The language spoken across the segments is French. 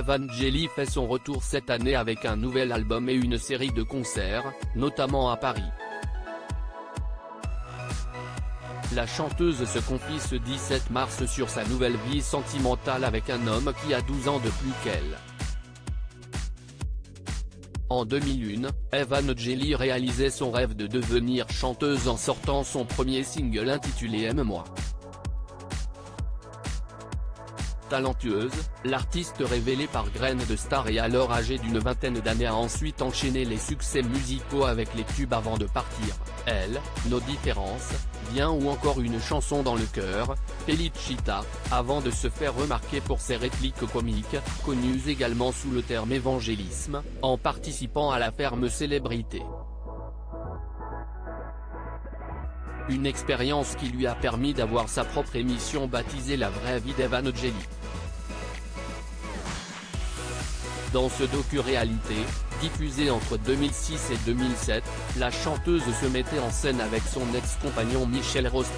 Evangeli fait son retour cette année avec un nouvel album et une série de concerts, notamment à Paris. La chanteuse se confie ce 17 mars sur sa nouvelle vie sentimentale avec un homme qui a 12 ans de plus qu'elle. En 2001, Evangeli réalisait son rêve de devenir chanteuse en sortant son premier single intitulé Aime-moi. Talentueuse, l'artiste révélée par Graines de Star et alors âgée d'une vingtaine d'années a ensuite enchaîné les succès musicaux avec les tubes avant de partir, Elle, Nos différences, Viens ou encore une chanson dans le cœur, Felicita, avant de se faire remarquer pour ses répliques comiques, connues également sous le terme évangélisme, en participant à la Ferme Célébrité. Une expérience qui lui a permis d'avoir sa propre émission baptisée La vraie vie d'Evangeli. Dans ce docu-réalité, diffusé entre 2006 et 2007, la chanteuse se mettait en scène avec son ex-compagnon Michel Rostin.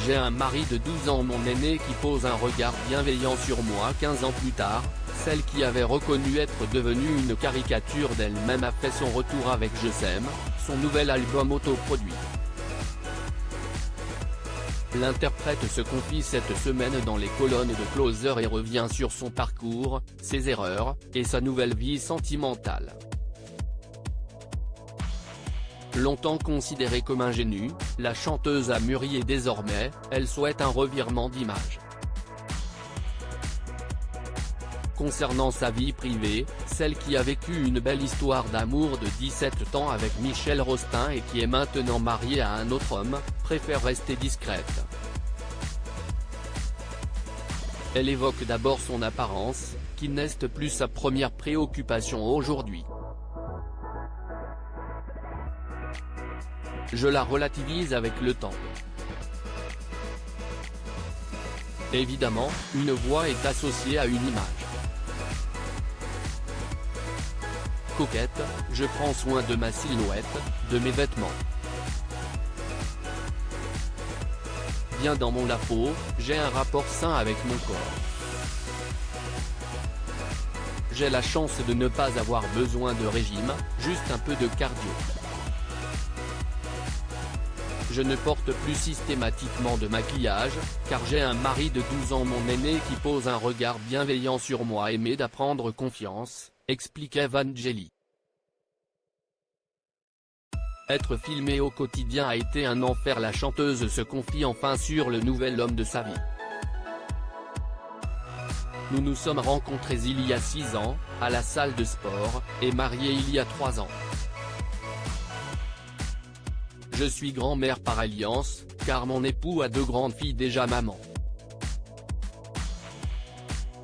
J'ai un mari de 12 ans, mon aîné, qui pose un regard bienveillant sur moi. 15 ans plus tard, celle qui avait reconnu être devenue une caricature d'elle-même a fait son retour avec Je s'aime, son nouvel album autoproduit. L'interprète se confie cette semaine dans les colonnes de Closer et revient sur son parcours, ses erreurs, et sa nouvelle vie sentimentale. Longtemps considérée comme ingénue, la chanteuse a mûri et désormais, elle souhaite un revirement d'image. Concernant sa vie privée, celle qui a vécu une belle histoire d'amour de 17 ans avec Michel Rostin et qui est maintenant mariée à un autre homme, préfère rester discrète. Elle évoque d'abord son apparence, qui n'est plus sa première préoccupation aujourd'hui. Je la relativise avec le temps. Évidemment, une voix est associée à une image. Coquette, je prends soin de ma silhouette, de mes vêtements. Bien dans mon peau, j'ai un rapport sain avec mon corps. J'ai la chance de ne pas avoir besoin de régime, juste un peu de cardio. Je ne porte plus systématiquement de maquillage, car j'ai un mari de 12 ans, mon aîné, qui pose un regard bienveillant sur moi et m'aide à prendre confiance, explique Evangeli. Être filmée au quotidien a été un enfer. La chanteuse se confie enfin sur le nouvel homme de sa vie. Nous nous sommes rencontrés il y a 6 ans, à la salle de sport, et mariés il y a 3 ans. Je suis grand-mère par alliance, car mon époux a 2 grandes filles déjà maman.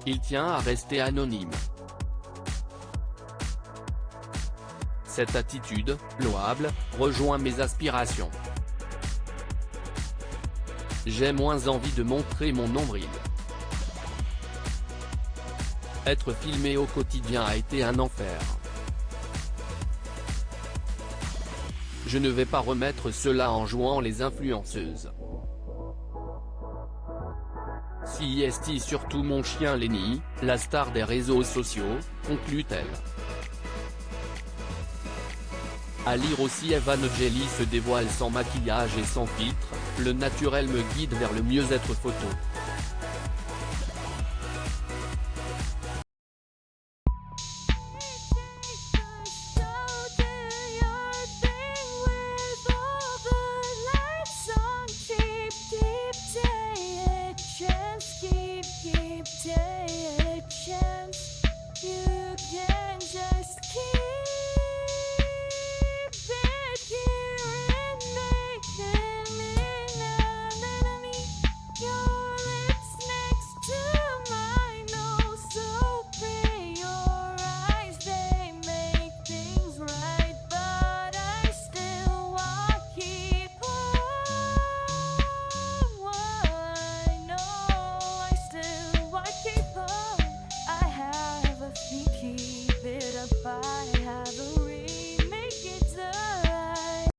Il tient à rester anonyme. Cette attitude, louable, rejoint mes aspirations. J'ai moins envie de montrer mon nombril. Être filmé au quotidien a été un enfer. Je ne vais pas remettre cela en jouant les influenceuses. Si est surtout mon chien Lenny, la star des réseaux sociaux, conclut-elle. À lire aussi, Evangeli se dévoile sans maquillage et sans filtre, le naturel me guide vers le mieux-être photo.